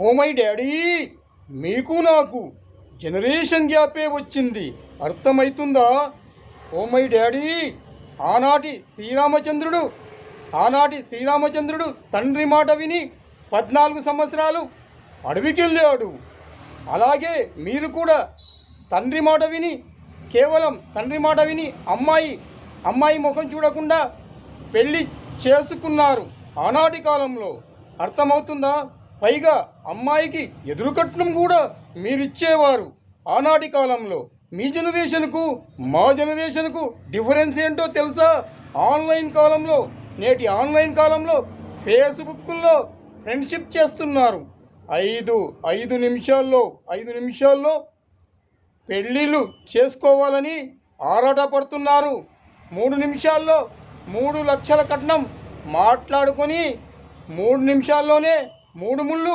Oh my daddy, మీకు నాకు generation గ్యాపే వచ్చింది, అర్థమవుతుందా? ఓ మై డాడీ, ఆనాటి శ్రీరామచంద్రుడు తండ్రి మాట విని 14 సంవత్సరాలు అడవికెళ్ళాడు. అలాగే మీరు కూడా కేవలం తండ్రి మాట విని అమ్మాయి ముఖం చూడకుండా పెళ్ళి చేసుకున్నారు ఆనాటి కాలంలో, అర్థమవుతుందా? పైగా అమ్మాయికి ఎదురుకట్నం కూడా మీరిచ్చేవారు ఆనాటి కాలంలో. మీ జనరేషన్కు మా జనరేషన్కు డిఫరెన్స్ ఏంటో తెలుసా? నేటి ఆన్లైన్ కాలంలో ఫేస్బుక్లో ఫ్రెండ్షిప్ చేస్తున్నారు. ఐదు నిమిషాల్లో పెళ్ళిళ్ళు చేసుకోవాలని ఆరాటపడుతున్నారు. 3 నిమిషాల్లో 3 లక్షల కట్నం మాట్లాడుకొని 3 నిమిషాల్లోనే 3 ముళ్ళు